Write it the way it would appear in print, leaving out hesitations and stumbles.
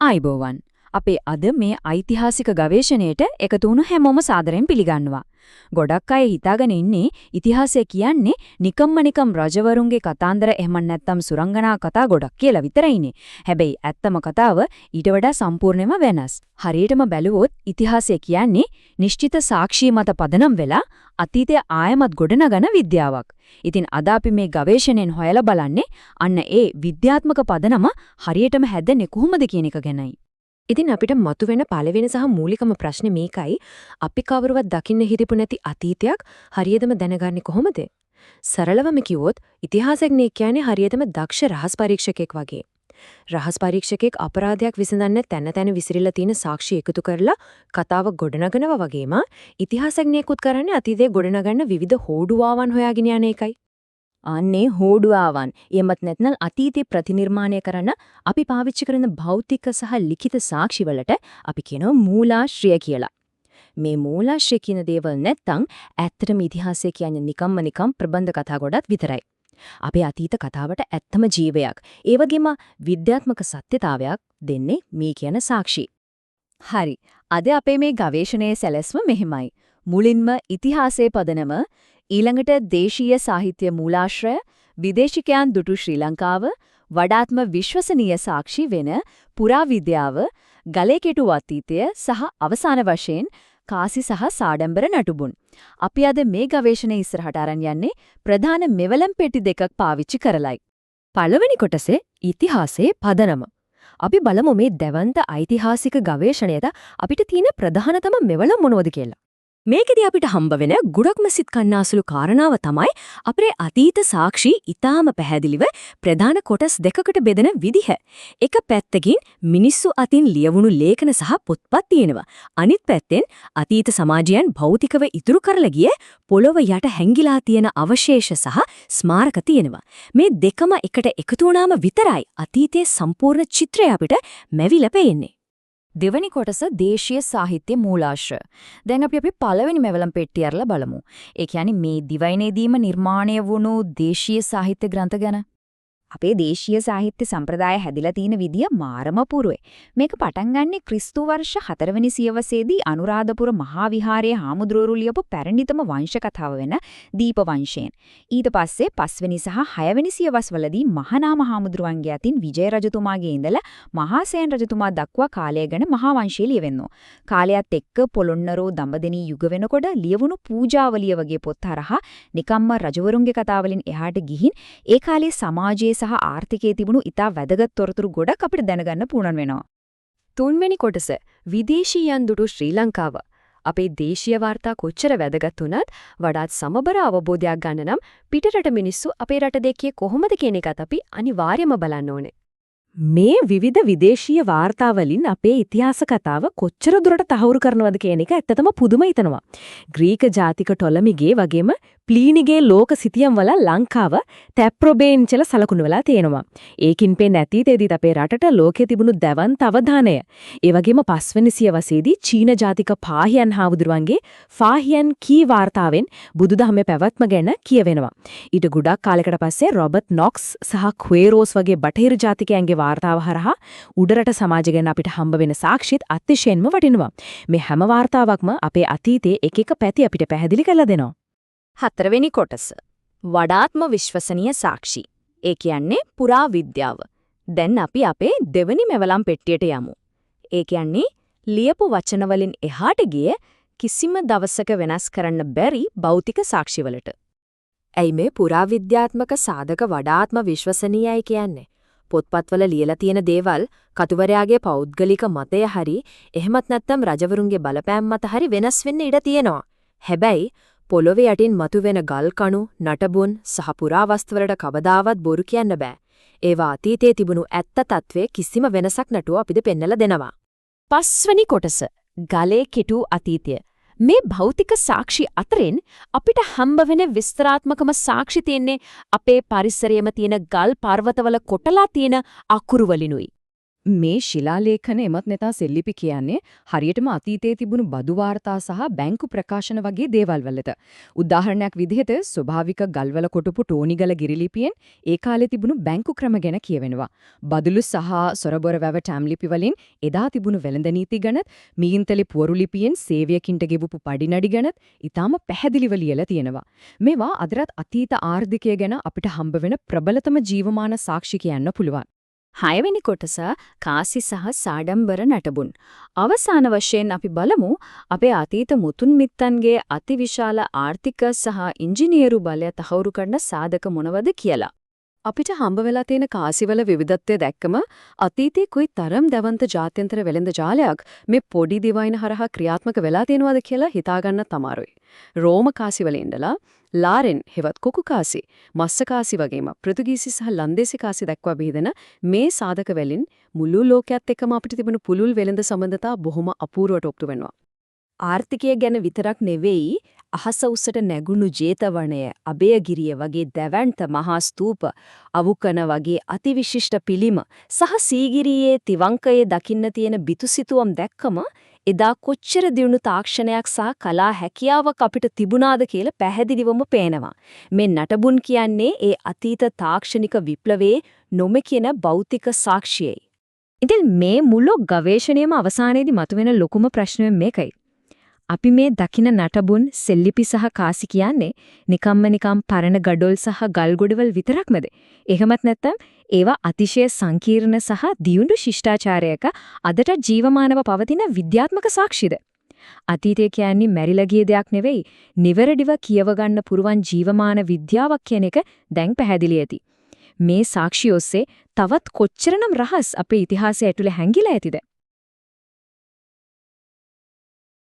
ආයිබෝවන්. අපේ අද මේ ඓතිහාසික ගවේෂණයට එකතු වුණු හැමෝම සාදරයෙන් පිළිගන්නවා. ගොඩක් අය හිතාගෙන ඉන්නේ ඉතිහාසය කියන්නේ නිකම් රජවරුන්ගේ කතාන්දර එහෙම නැත්නම් සුරංගනා කතා ගොඩක් කියලා විතරයිනේ. හැබැයි ඇත්තම කතාව ඊට වඩා සම්පූර්ණයෙන්ම වෙනස්. හරියටම බැලුවොත් ඉතිහාසය කියන්නේ නිශ්චිත සාක්ෂි මත පදනම් වෙලා අතීතය ආයමත් ගොඩනගන විද්‍යාවක්. ඉතින් අද අපි මේ ගවේෂණයෙන් හොයලා බලන්නේ අන්න ඒ විද්‍යාත්මක පදනම හරියටම හැදෙන්නේ කොහොමද කියන එක ගැනයි. ඉතින් අපිට මතුවෙන පළවෙනි සහ මූලිකම ප්‍රශ්නේ මේකයි අපි කවුරුවත් දකින්න හිතපු නැති අතීතයක් හරියටම දැනගන්නේ කොහොමද? සරලවම කිව්වොත් ඉතිහාසඥයෙ කියන්නේ හරියටම දක්ෂ රහස් පරීක්ෂකෙක් වගේ. රහස් පරීක්ෂකෙක් අපරාධයක් විසඳන්න තැන විසිරිලා තියෙන සාක්ෂි එකතු කරලා කතාව ගොඩනගනවා වගේම ඉතිහාසඥයෙකුත් කරන්නේ අතීතයේ ගොඩනගන්න විවිධ හෝඩුවාවන් හොයාගෙන යන එකයි. අනේ හෝඩුවාවන්. එමත් නැත්නම් අතීතේ ප්‍රතිනිර්මාණය කරන අපි පාවිච්චි කරන භෞතික සහ ලිඛිත සාක්ෂි වලට අපි කියනවා මූලාශ්‍රය කියලා. මේ මූලාශ්‍රය කියන දේවල් නැත්නම් ඇත්තටම ඉතිහාසය කියන්නේ නිකම් ප්‍රබන්ධ කතා ගොඩක් විතරයි. අපේ අතීත කතාවට ඇත්තම ජීවයක්. ඒ වගේම විද්‍යාත්මක සත්‍යතාවයක් දෙන්නේ මේ කියන සාක්ෂි. හරි. අද අපේ මේ ගවේෂණයේ සැලැස්ම මෙහිමයි. මුලින්ම ඉතිහාසයේ පදනම ඊළඟට දේශීය සාහිත්‍ය මූලාශ්‍රය, විදේශිකයන් දුටු ශ්‍රී ලංකාව, වඩාත්ම විශ්වසනීය සාක්ෂි වෙන පුරාවිද්‍යාව, ගලේ කෙටු අතීතය සහ අවසාන වශයෙන් කාසි සහ සාඩම්බර නටුබුන්. අපි අද මේ ගවේෂණය ඉස්සරහට අරන් යන්නේ ප්‍රධාන මෙවලම් පෙටි දෙකක් පාවිච්චි කරලයි. පළවෙනි කොටසේ ඉතිහාසයේ පදනම. අපි බලමු මේ දැවන්ත ඓතිහාසික ගවේෂණයට අපිට තියෙන ප්‍රධානතම මෙවලම් මොනවද කියලා. මේකෙදි අපිට හම්බ වෙන ගුඩක්ම සිත් කන්නාසුළු කාරණාව තමයි අපේ අතීත සාක්ෂි ඊටාම පැහැදිලිව ප්‍රධාන කොටස් දෙකකට බෙදෙන විදිහ. එක පැත්තකින් මිනිස්සු අතින් ලියවුණු ලේඛන සහ පොත්පත් තියෙනවා. අනිත් පැත්තෙන් අතීත සමාජයන් භෞතිකව ඉතුරු කරලා ගිය පොළොව යට හැංගිලා තියෙන අවශේෂ සහ ස්මාරක තියෙනවා. මේ දෙකම එකට එකතු වුණාම විතරයි අතීතයේ සම්පූර්ණ චිත්‍රය අපිට මැවිලා පේන්නේ. දෙවැනි කොටස දේශීය සාහිත්‍ය මූලාශ්‍රය. දැන් අපි පළවෙනි මෙවලම් පෙට්ටිය අරලා බලමු. ඒ කියන්නේ මේ දිවයිනේදීම නිර්මාණය වුණු දේශීය සාහිත්‍ය ග්‍රන්ථ ගැන. අපේ දේශීය සාහිත්‍ය සම්ප්‍රදාය හැදිලා තියෙන විදිය මාරම පුරුයි. මේක පටන් ගන්නේ ක්‍රිස්තු වර්ෂ 4 වෙනි සියවසේදී අනුරාධපුර මහා විහාරයේ හාමුදුරුවෝ ලියපු පැරණිතම වංශ කතාව වෙන දීප වංශයෙන්. ඊට පස්සේ 5 වෙනි සහ 6 වෙනි සියවස්වලදී මහානාම හාමුදුරුවන්ගේ අතින් විජය රජතුමාගේ ඉඳලා මහාසේන රජතුමා දක්වා කාලය ගැන මහා වංශය ලියවෙනවා. කාලයත් එක්ක පොළොන්නරෝ දඹදෙණී යුග වෙනකොට ලියවුණු පූජාවලිය වගේ පොත් හරහා නිකම්ම රජවරුන්ගේ කතාවලින් එහාට ගිහින් ඒ කාලේ සමාජයේ සහ ආර්ථිකයේ තිබුණු ඉතා වැදගත් තොරතුරු ගොඩක් අපිට දැනගන්න පුළුවන් වෙනවා. තුන්වෙනි කොටස විදේශීයන් දුටු ශ්‍රී ලංකාව. අපේ දේශීය වාර්තා කොච්චර වැදගත් වුණත් වඩාත් සමබර අවබෝධයක් ගන්න නම් පිටරට මිනිස්සු අපේ රට දෙකේ කොහොමද කියන එකත් අපි අනිවාර්යයෙන්ම බලන්න ඕනේ. මේ විවිධ විදේශීය වාර්තාවලින් අපේ ඉතිහාස කතාව කොච්චර දුරට තහවුරු කරනවද කියන එක ඇත්තටම පුදුම හිතනවා. ග්‍රීක ජාතික ටොලමිගේ වගේම ප්ලීනිගේ ලෝක සිතියම් වල ලංකාව ටැප්‍රොබේන් කියලා සලකුණු වෙලා තියෙනවා. ඒකින් පෙන්නේ අතීතයේදීත් අපේ රටට ලෝකයේ තිබුණු දැවන්ත අවධානය. ඒ වගේම 5 වෙනි සියවසේදී චීන ජාතික පාහියන් හාමුදුරුවන්ගේ ෆාහියන් කී වාර්තාවෙන් බුදුදහමේ පැවැත්ම ගැන කියවෙනවා. ඊට ගොඩක් කාලයකට පස්සේ රොබර්ට් නොක්ස් සහ ක්වේරෝස් වගේ බටහිර ජාතිකයන්ගේ වාර්තාව හරහා උඩරට සමාජ ගැන අපිට හම්බ වෙන සාක්ෂිත් අතිශයින්ම වටිනවා. මේ හැම වාර්තාවක්ම අපේ අතීතයේ එක පැති අපිට පැහැදිලි කරලා දෙනවා. හතරවෙනි කොටස වඩාත්ම විශ්වසනීය සාක්ෂි. ඒ කියන්නේ පුරාවිද්‍යාව. දැන් අපි අපේ දෙවෙනි මෙවලම් පෙට්ටියට යමු. ඒ කියන්නේ ලියපු වචන වලින් එහාට ගිය කිසිම දවසක වෙනස් කරන්න බැරි භෞතික සාක්ෂිවලට. ඇයි මේ පුරාවිද්‍යාත්මක සාධක වඩාත්ම විශ්වසනීයයි කියන්නේ? පොත්පත්වල ලියලා තියෙන දේවල් කතුවරයාගේ පෞද්ගලික මතය හරි එහෙමත් නැත්නම් රජවරුන්ගේ බලපෑම් මත හරි වෙනස් වෙන්න ඉඩ තියෙනවා. හැබැයි පොළොවේ යටින් මතුවෙන ගල් කණු, නටබුන් සහ පුරාවස්තුවලට කවදාවත් බොරු කියන්න බෑ. ඒවා අතීතයේ තිබුණු ඇත්ත තත්ත්වයේ කිසිම වෙනසක් නැතුව අපිට පෙන්නලා දෙනවා. පස්වෙනි කොටස ගලේ කෙටු අතීතය. මේ භෞතික සාක්ෂි අතරින් අපිට හම්බ වෙන විස්තරාත්මකම සාක්ෂි තියෙන්නේ අපේ පරිසරයේම තියෙන ගල් පර්වතවල කොටලා තියෙන අකුරු වලිනුයි. මේ ශිලාලේඛන එමත් නැතා සෙල්ලිපි කියන්නේ හරියටම අතීතයේ තිබුණු බදු වාර්තා සහ බැංකු ප්‍රකාශන වගේ දේවල් වලට. උදාහරණයක් විදිහට ස්වභාවික ගල්වල කොටපු ටෝනිගල ගිරිලිපියෙන් ඒ කාලේ තිබුණු බැංකු ක්‍රම ගැන කියවෙනවා. බදුලු සහ සොරබොර වැව ටැම්ලිපි වලින් එදා තිබුණු වෙළඳ නීති ගැනත් මීන්තලි පුවරු ලිපියෙන් සේවයකින්ට ගෙවපු පඩිනඩි ගැනත් ඊටාම පැහැදිලිව ලියලා තියෙනවා. මේවා අදටත් අතීත ආර්ථිකය ගැන අපිට හම්බ වෙන ප්‍රබලතම ජීවමාන සාක්ෂි කියන්න පුළුවන්. 6 වෙනි කොටස කාසි සහ සාඩම්බර නටබුන්. අවසාන වශයෙන් අපි බලමු අපේ අතීත මුතුන් මිත්තන්ගේ අතිවිශාල ආර්ථික සහ ඉංජිනේරු බලය තහවුරු කරන සාධක මොනවද කියලා. අපිට හම්බ වෙලා තියෙන කාසිවල විවිධත්වය දැක්කම අතීතයේ කොයි තරම් දවන්ත ජාත්‍යන්තර වෙළඳ ජාලයක් මේ පොඩි දිවයින හරහා ක්‍රියාත්මක වෙලා තියෙනවද කියලා හිතාගන්න තමාරුයි. රෝම කාසිවල ඉඳලා ලාරෙන් හෙවත් කොකු කාසි, මස්ස කාසි වගේම පෘතුගීසි සහ ලන්දේසි කාසි දක්වා බෙහෙදෙන මේ සාධක වලින් මුළු ලෝකයේත් එක්කම අපිට තිබුණු පුළුල් වෙළඳ සම්බන්ධතා බොහොම අපූර්වට ඔප්පු වෙනවා. ආර්ථිකය ගැන විතරක් නෙවෙයි අහස උස්සට නැගුණු ජේතවනය, අබේගිරිය වගේ දැවැන්ත මහා ස්තූප, අවුකන වගේ අතිවිශිෂ්ට පිළිම සහ සීගිරියේ තිවංකයේ දකින්න තියෙන බිතුසිතුවම් දැක්කම එදා කොච්චර දියුණු තාක්ෂණයක් සහ කලා හැකියාවක් අපිට තිබුණාද කියලා පැහැදිලිවම පේනවා. මේ නටබුන් කියන්නේ ඒ අතීත තාක්ෂණික විප්ලවයේ නොමකින භෞතික සාක්ෂියයි. ඉතින් මේ මුළු ගවේෂණයම අවසානයේදී මතුවෙන ලොකුම ප්‍රශ්නය මේකයි. අපි මේ දකින නටබුන්, සෙල්ලිපි සහ කාසි කියන්නේ නිකම් පරණ ගඩොල් සහ ගල් ගොඩවල් විතරක්මද? එහෙමත් නැත්නම් ඒවා අතිශය සංකීර්ණ සහ දියුණු ශිෂ්ටාචාරයක අදට ජීවමානව පවතින විද්‍යාත්මක සාක්ෂිද? අතීතය කියන්නේ මැරිලා ගිය දෙයක් නෙවෙයි, නිවැරදිව කියව ගන්න පුරුවන් ජීවමාන විද්‍යාවක් කියන එක දැන් පැහැදිලි ඇති. මේ සාක්ෂි ඔස්සේ තවත් කොච්චරනම් රහස් අපේ ඉතිහාසය ඇතුලේ හැංගිලා ඇතිද?